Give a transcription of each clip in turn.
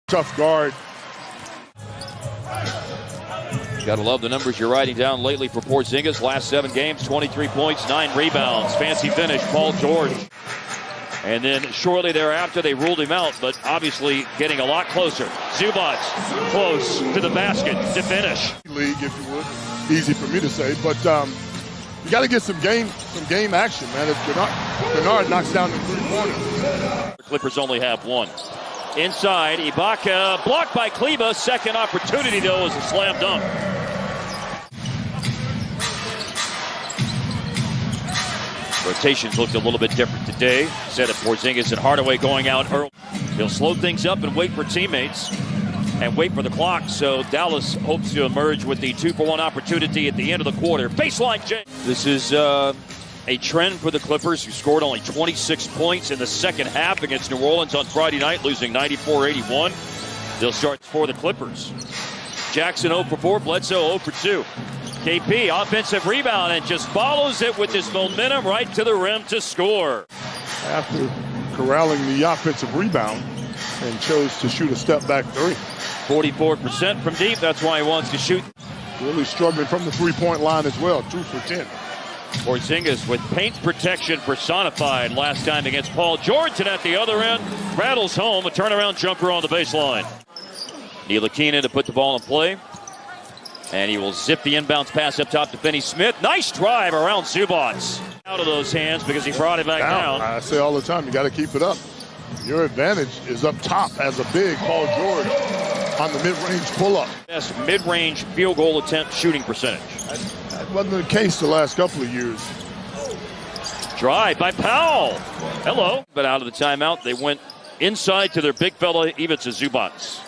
Tough guard. Gotta love the numbers you're writing down lately for Porzingis. Last 7 games, 23 points, 9 rebounds. Fancy finish, Paul George. And then shortly thereafter, they ruled him out, but obviously getting a lot closer. Zubac close to the basket to finish. League, if you would. Easy for me to say, but you got to get some game action, man. If Kennard knocks down the 3-pointer. The Clippers only have 1. Inside, Ibaka blocked by Kleba. Second opportunity, though, is a slam dunk. Rotations looked a little bit different today. Instead of Porzingis and Hardaway going out early. He'll slow things up and wait for teammates and wait for the clock. So Dallas hopes to emerge with the 2-for-1 opportunity at the end of the quarter. Baseline, Jay. This is a trend for the Clippers, who scored only 26 points in the second half against New Orleans on Friday night, losing 94-81. They'll start for the Clippers. Jackson 0 for 4, Bledsoe 0 for 2. KP, offensive rebound, and just follows it with his momentum right to the rim to score. After corralling the offensive rebound and chose to shoot a step-back 3. 44% from deep, that's why he wants to shoot. Really struggling from the 3-point line as well, 2 for 10. Porzingis with paint protection personified last time against Paul George, and at the other end, rattles home a turnaround jumper on the baseline. Ntilikina to put the ball in play. And he will zip the inbounds pass up top to Finney-Smith. Nice drive around Zubac. Out of those hands because he brought it back down. I say all the time, you got to keep it up. Your advantage is up top as a big Paul George on the mid-range pull-up. Best mid-range field goal attempt shooting percentage. That wasn't the case the last couple of years. Drive by Powell. Hello. But out of the timeout, they went inside to their big fella, Ivica Zubac.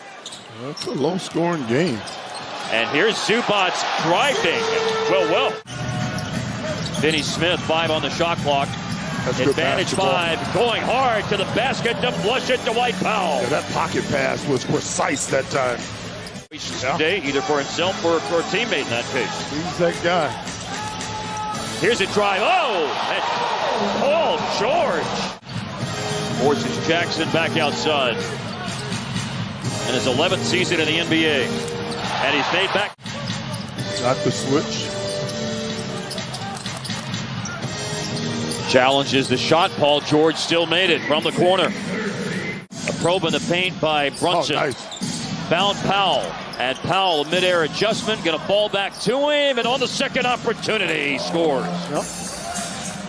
That's a low-scoring game. And here's Zubac driving. Well. Finney-Smith, 5 on the shot clock. Advantage 5, going hard to the basket to flush it to Dwight Powell. Yeah, that pocket pass was precise that time. Today, either for himself or for a teammate in that case. He's that guy. Here's a drive. Oh! And Paul George forces Jackson back outside. In his 11th season in the NBA. And he's made back. Got the switch. Challenges the shot. Paul George still made it from the corner. A probe in the paint by Brunson. Oh, nice. Found Powell. And Powell, a mid-air adjustment, going to fall back to him. And on the second opportunity, he scores. Yep.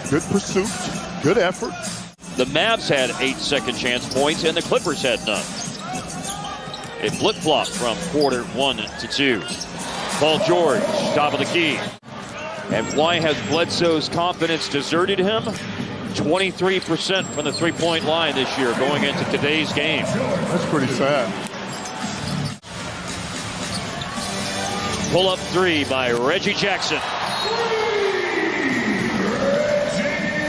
Good pursuit. Good effort. The Mavs had 8 second chance points, and the Clippers had none. A flip-flop from quarter 1 to 2. Paul George, top of the key. And why has Bledsoe's confidence deserted him? 23% from the 3-point line this year going into today's game. That's pretty sad. Pull-up 3 by Reggie Jackson.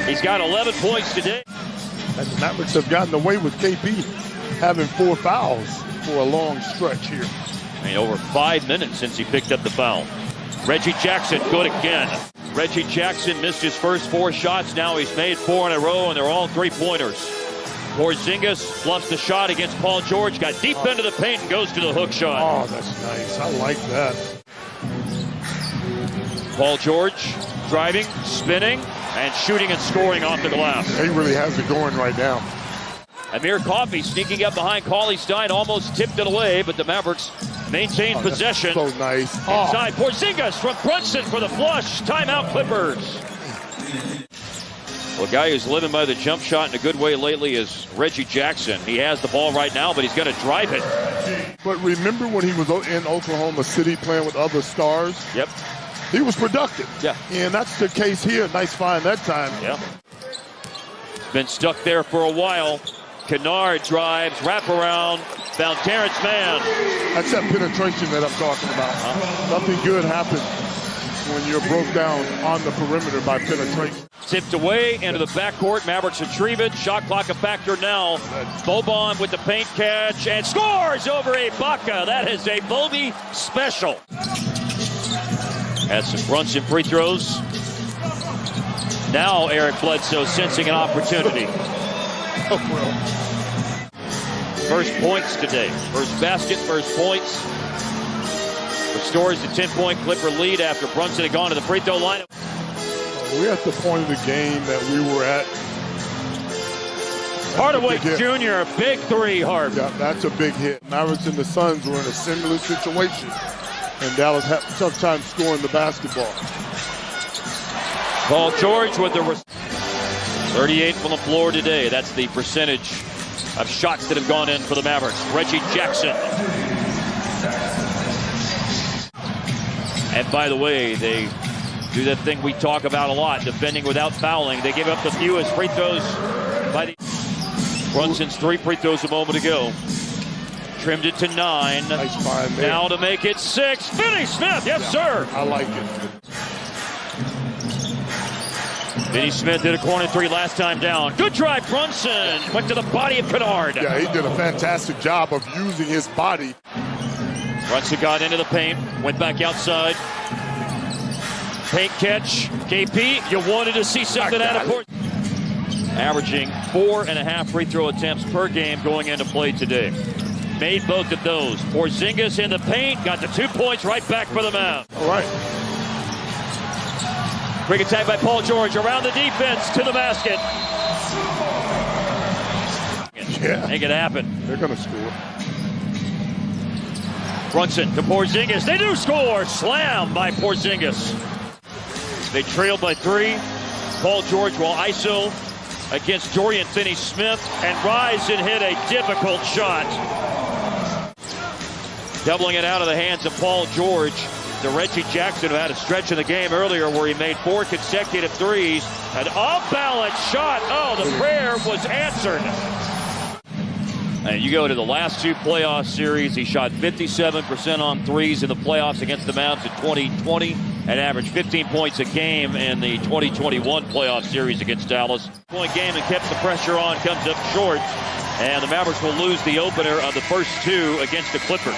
He's got 11 points today. And the Mavericks have gotten away with KP having 4 fouls for a long stretch here. I mean, over 5 minutes since he picked up the foul. Reggie Jackson, good again. Reggie Jackson missed his first 4 shots. Now he's made 4 in a row, and they're all 3-pointers. Porzingis bluffs the shot against Paul George. Got deep into the paint and goes to the hook shot. Oh, that's nice. I like that. Paul George driving, spinning, and shooting and scoring off the glass. He really has it going right now. Amir Coffey sneaking up behind Cauley Stein, almost tipped it away, but the Mavericks maintain possession. So nice. Inside, Porzingis from Brunson for the flush. Timeout, Clippers. Well, a guy who's living by the jump shot in a good way lately is Reggie Jackson. He has the ball right now, but he's going to drive it. But remember when he was in Oklahoma City playing with other stars? Yep. He was productive. Yeah. And that's the case here. Nice find that time. Yeah. Been stuck there for a while. Kennard drives, wraparound, found Terrence Mann. That's that penetration that I'm talking about. Nothing good happens when you're broke down on the perimeter by penetration. Tipped away into the backcourt. Mavericks retrieve it. Shot clock a factor now. Boban with the paint catch and scores over Ibaka. That is a Bobby special. Has some Brunson free throws. Now Eric Bledsoe sensing an opportunity. first points today. First basket, first points. Restores the 10-point Clipper lead after Brunson had gone to the free throw line. We're at the point of the game that we were at. Hardaway Jr., a big three, Hard. Yeah, that's a big hit. Mavericks and the Suns were in a similar situation, and Dallas had a tough time scoring the basketball. Paul George with the 38 from the floor today. That's the percentage of shots that have gone in for the Mavericks. Reggie Jackson. And by the way, they do that thing we talk about a lot, defending without fouling. They give up the fewest free throws by the Brunson's 3 free throws a moment ago. Trimmed it to 9. Nice find there. Now to make it 6. Finney Smith, yes, sir. I like it. Finney Smith did a corner 3 last time down. Good drive, Brunson. Went to the body of Kennard. Yeah, he did a fantastic job of using his body. Brunson got into the paint, went back outside. Paint catch. KP, you wanted to see something out of court. Averaging 4.5 free throw attempts per game going into play today. Made both of those. Porzingis in the paint, got the 2 points right back for the Mavs. All right. Quick attack by Paul George around the defense to the basket. Yeah. Make it happen. They're going to score. Brunson to Porzingis. They do score. Slam by Porzingis. They trailed by 3. Paul George will ISO against Dorian Finney-Smith and rise and hit a difficult shot. Doubling it out of the hands of Paul George to Reggie Jackson, who had a stretch in the game earlier where he made 4 consecutive threes. An off-balance shot. Oh, the prayer was answered. And you go to the last 2 playoff series. He shot 57% on threes in the playoffs against the Mavs in 2020 and averaged 15 points a game in the 2021 playoff series against Dallas. Point game and kept the pressure on, comes up short. And the Mavericks will lose the opener of the first 2 against the Clippers.